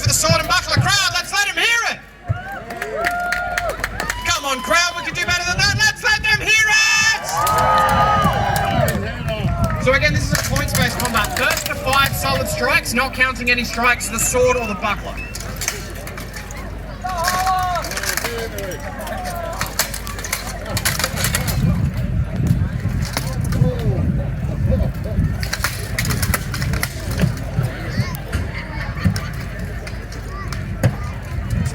for the sword and buckler. Crowd, let's let him hear it! Come on, crowd, we can do better than that. Let's let them hear it! So again, this is a points-based combat. First to 5 solid strikes, not counting any strikes to the sword or the buckler.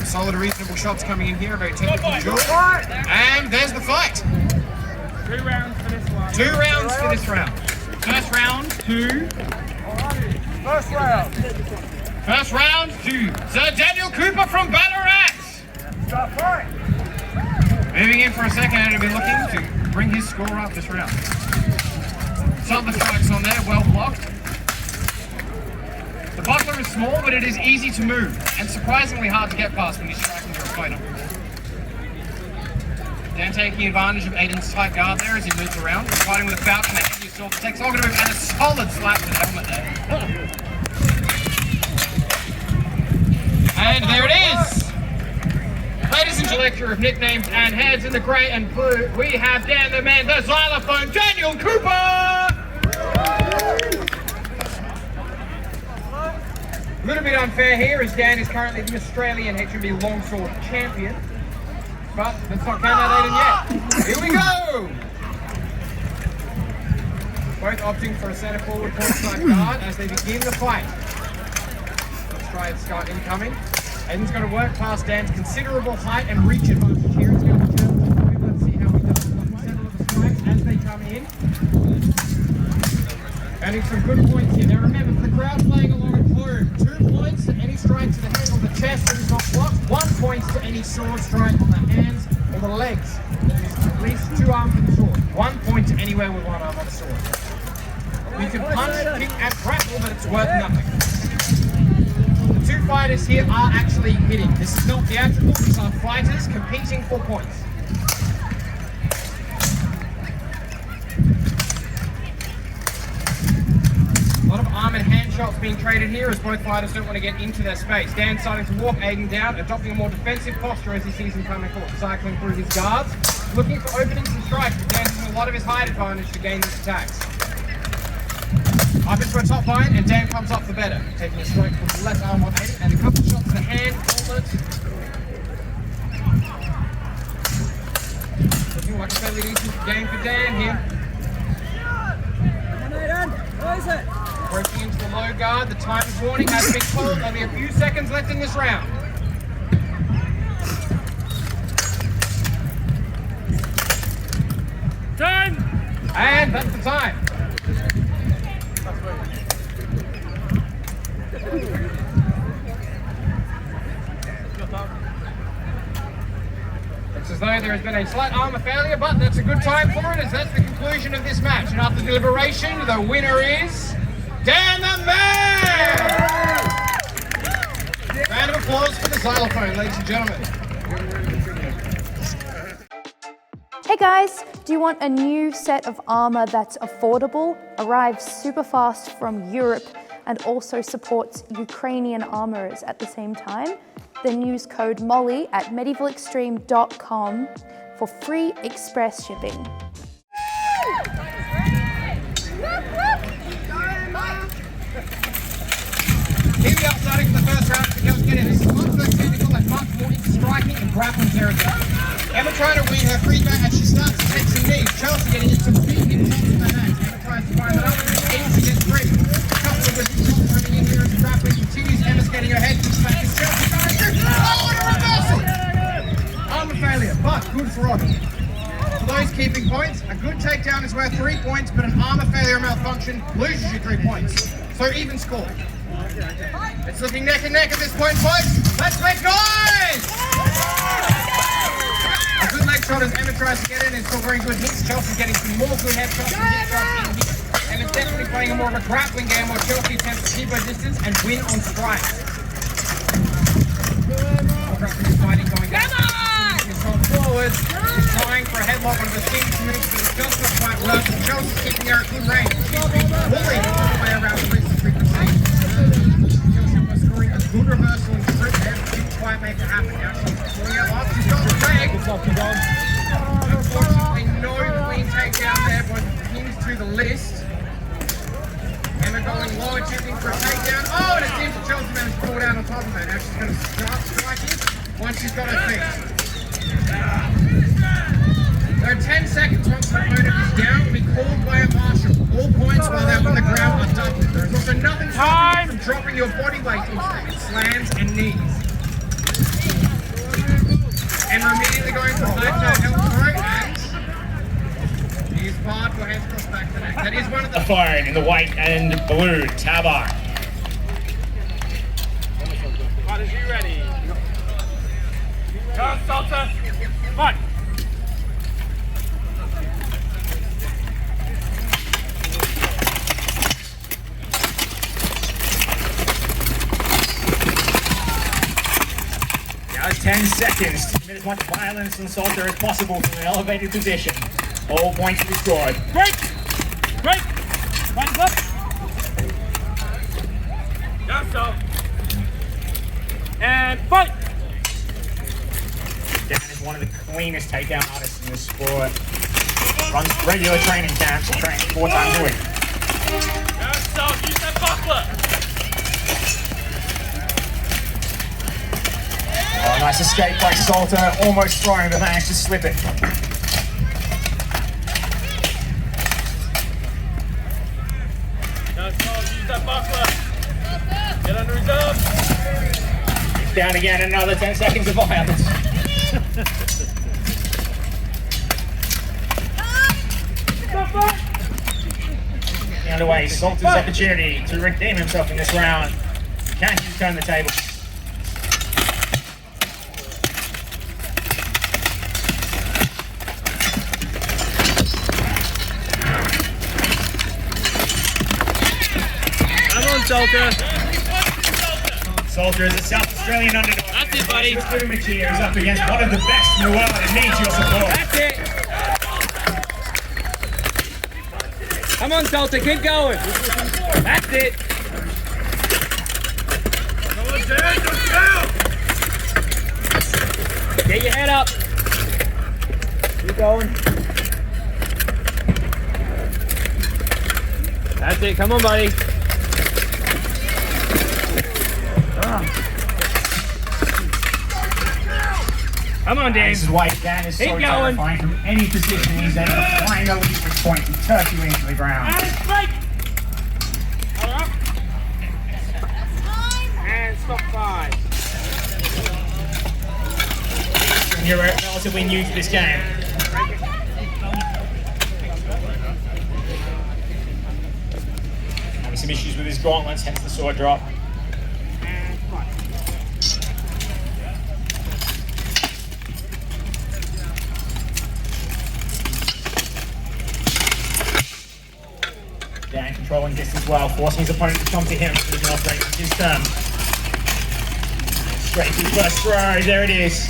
Solid, reasonable shots coming in here, a very technical duel. And there's the fight. 2 rounds for this one. 2 rounds for this round. First round, 2. First round. First round, 2. Sir Daniel Cooper from Ballarat. Start fight. Moving in for a second and to be looking to bring his score up this round. Some of the strikes on there, well blocked. The buckler is small, but it is easy to move, and surprisingly hard to get past when you're striking your opponent. Dan taking advantage of Aiden's tight guard there as he moves around, fighting with a falcon, a heavy assault, takes longer to move, and a solid slap to the helmet there. And there it is! Ladies and collector of nicknames and heads in the grey and blue, we have Dan the Man, the xylophone, Daniel Cooper! A little bit unfair here as Dan is currently the Australian HEMA longsword champion. But let's not count out Aiden yet. Here we go! Both opting for a centre forward point-side guard as they begin the fight. Let's try and start incoming. Aiden's going to work past Dan's considerable height and reach advantage here. He's going to challenge. Let's see how he does with several of the strikes as they come in. Earning some good points here. Now remember, for the crowd playing along at home, 2 points to any strike to the head or the chest that is not blocked, 1 point to any sword strike on the hands or the legs. At least 2 arms with the sword. 1 point to anywhere with 1 arm on the sword. You can punch, kick, and grapple, but it's worth nothing. The 2 fighters here are actually hitting. This is not theatrical, these are fighters competing for points. A lot of arm and hand shots being traded here as both fighters don't want to get into their space. Dan starting to walk Aiden down, adopting a more defensive posture as he sees him coming forward, cycling through his guards, looking for openings and strikes, but Dan using a lot of his height advantage to gain these attacks. Up into a top line, and Dan comes up for better, taking a strike from the left arm on Aiden, and a couple of shots to the hand, gauntlet. Looking like a fairly decent game for Dan here. What is it? Approaching into the low guard, the time of warning has been called, only a few seconds left in this round. Time! And that's the time. Looks as though there has been a slight armor failure, but that's a good time for it as that's the conclusion of this match. And after deliberation, the winner is Dan the Man! Round of applause for the xylophone, ladies and gentlemen. Hey guys, do you want a new set of armor that's affordable, arrives super fast from Europe, and also supports Ukrainian armorers at the same time? Then use code MOLLY at medievalextreme.com for free express shipping. Here we are starting for the first round. This is much less technical and much more into striking and grappling territory. Emma trying to win her free throw as she starts to take some knees. Chelsea getting into some big hit shots with her hands. Emma tries to find it up. Aims to get free. A couple of resistance coming in here as the grappling continues. Emma's getting her head pushed back as Chelsea going through. Oh, and a reversal! Armor failure, but good throttle. For those keeping points, a good takedown is worth 3 points, but an armor failure malfunction loses you 3 points. So even score. It's looking neck and neck at this point, boys. Let's make noise! A good leg shot as Emma tries to get in and still very good hits. Chelsea's getting some more good headshots and hit shots in here. Emma's definitely playing a more of a grappling game while Chelsea attempts to keep her distance and win on strikes. Grappling fighting going down. He's gone forward. He's trying for a headlock on the team moves, but it's just not quite working. Chelsea's keeping her at good range. She's been bullied all the way around the wrist as we can see. Chelsea was scoring a good reversal and trip there, but didn't quite make it happen. Now she's pulling out lots. She's got the leg. Unfortunately, no clean takedown there, but pins to the list. Emma going low, attempting for a takedown. Oh, and it seems that Chelsea managed to pull down on top of her. Now she's going to start striking once she's got her feet. So 10 seconds once the opponent is down will be called by a marshal. All points while they're on the ground are doubled. There is also nothing stopping you from dropping your body weight into them. Slams and knees. Emma immediately going for high turn elbow throw and he's barred for hands crossed back to neck. That is one of the phone in the white and blue tavern. Fighters, you ready? Go, Salter. Fight. Now it's 10 seconds to commit as much violence and Salter as possible from an elevated position. All points to be scored. Break! Break! Fighters up! Down, so. And fight! Dan is one of the cleanest takedown artists in the sport. Runs regular training camps and trains 4 times a week. Down, so. Use that buckler! Oh, nice escape by Salter, almost throwing, but managed to slip it. Down, so. Use that buckler! Get under his arm! Down again, another 10 seconds of violence. Underway, Salter's opportunity to redeem himself in this round. Can he turn the table? Come on, Salter! Salter is a South Australian underdog. That's it, buddy. Buhurt here is up against one of the best in the world and needs your support. That's it! Come on, Salter, keep going! That's it! Come on, Dan, let's go! Get your head up! Keep going. That's it, come on, buddy. Come on, Dan. This is why Dan is so Keep going. terrifying from any position he's in. Flying over the point and turf you into the ground. And break! Hold up. And stop 5. And you're relatively new to this game. Having some issues with his gauntlets, hence the sword drop. And fight. Dan controlling distance well, forcing his opponent to come to him so he can operate his turn. Straight to the first throw, there it is.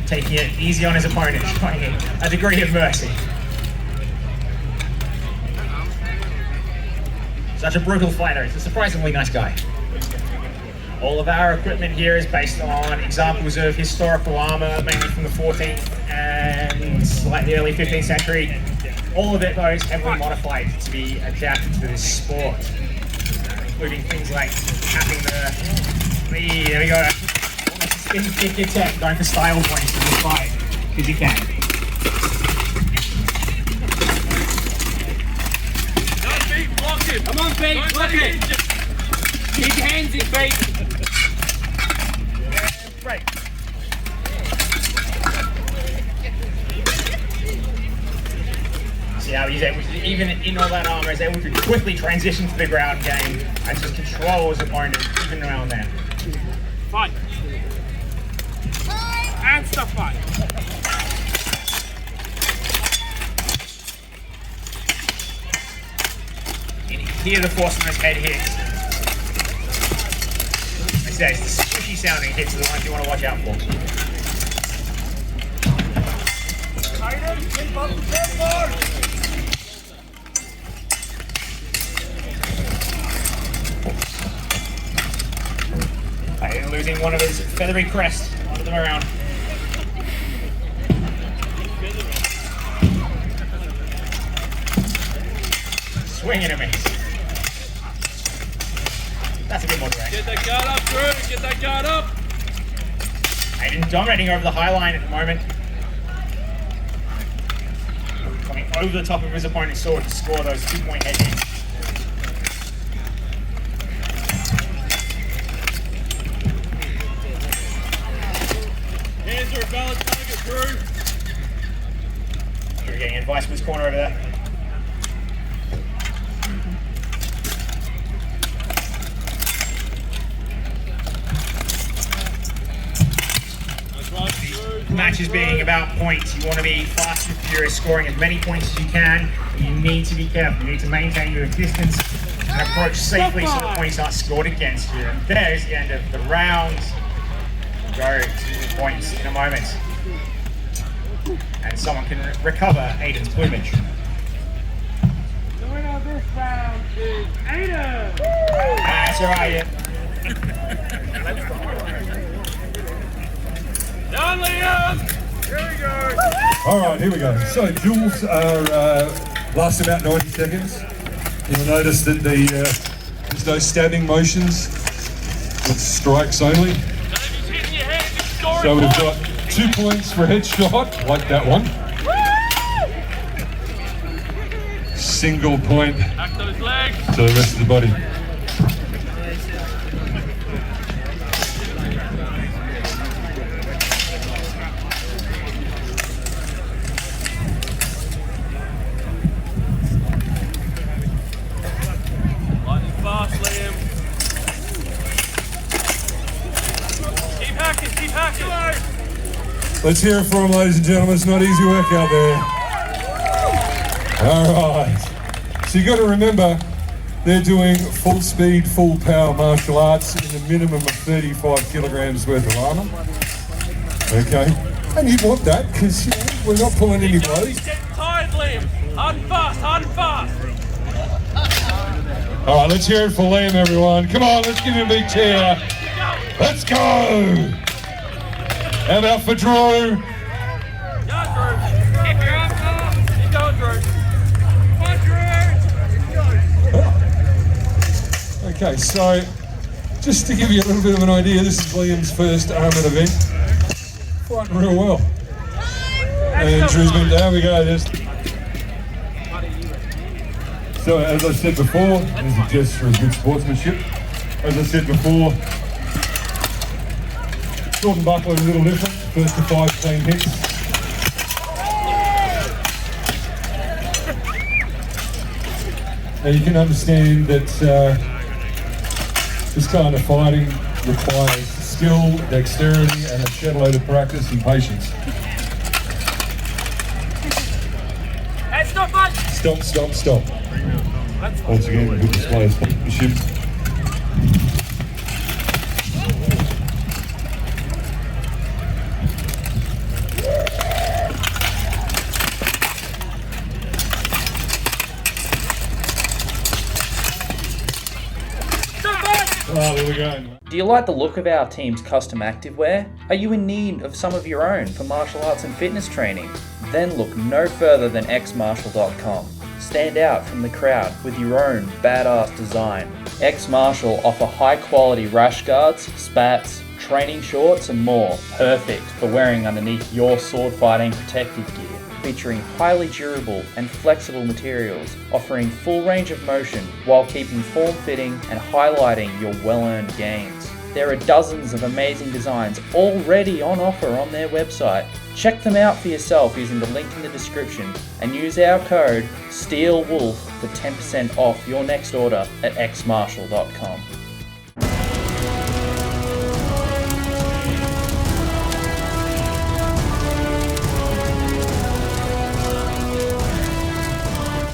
Taking it easy on his opponent, showing a degree of mercy. Such a brutal fighter, he's a surprisingly nice guy. All of our equipment here is based on examples of historical armor, mainly from the 14th and slightly early 15th century. All of it, though, is heavily modified to be adapted to this sport, including things like tapping there we go. Almost a spin kick attack, going for style points in this fight, because you can. No, feet, block him. Come on, feet, block it. Keep your hands in, feet. Right. See how he's able to, even in all that armor, is able to quickly transition to the ground game and just control his opponent even around there. Fight. And stop fight. And hear the force on his head hits. I say it's the squishy sounding hits are the ones you want to watch out for. Aiden, keep up the tempo. Aiden losing one of his feathery crest onto the around. Swing and a miss. That's a bit more direct. Get that guard up, Drew. Get that guard up. Aiden dominating over the high line at the moment. Coming over the top of his opponent's sword to score those 2-point head hits. Hands are a valid target, Drew. You're getting advice from his corner over there. Match is being about points. You want to be fast and furious, scoring as many points as you can. You need to be careful. You need to maintain your distance and approach safely so the points aren't scored against you. And there's the end of the round. Go to the points in a moment. And someone can recover Aiden's plumage. The winner of this round is Aiden. That's all right. Done, Liam. Here we go. All right, here we go. So duels are last about 90 seconds. You'll notice that there's no stabbing motions. It's strikes only. David's hitting your head. It's scoring So we've points. got 2 points for headshot, like that one. Single point Back to his legs. to the rest of the body. Lightning fast, Liam. Keep hacking, keep hacking. Let's hear it for them, ladies and gentlemen. It's not easy work out there. All right. So you got to remember, they're doing full speed, full power martial arts in a minimum of 35 kilograms worth of armor. Okay. And you want that because we're not pulling any blows. He's getting tired, Liam. Hard and fast, hard and fast. All right, let's hear it for Liam, everyone. Come on, let's give him a big cheer. Let's go. How about for Drew? Go, Drew. Keep your arms up. Keep going, Drew. Come on, Drew. Okay, so just to give you a little bit of an idea, this is Liam's first Armoured event. Fighting real well. And Drew's been down, we go. So as I said before, there's a gesture of good sportsmanship. As I said before, sword and buckler is a little different. First to 5 clean hits. Now you can understand that this kind of fighting requires skill, dexterity, and a shitload of practice and patience. Hey, stop, mate. Stop, stop, stop. Once again, good display of sportsmanship. Oh, there we go. Do you like the look of our team's custom activewear? Are you in need of some of your own for martial arts and fitness training? Then look no further than xmartial.com. Stand out from the crowd with your own badass design. X Martial offer high quality rash guards, spats, training shorts and more, perfect for wearing underneath your sword fighting protective gear. Featuring highly durable and flexible materials, offering full range of motion while keeping form-fitting and highlighting your well-earned gains. There are dozens of amazing designs already on offer on their website. Check them out for yourself using the link in the description and use our code STEELWOLF for 10% off your next order at xmartial.com.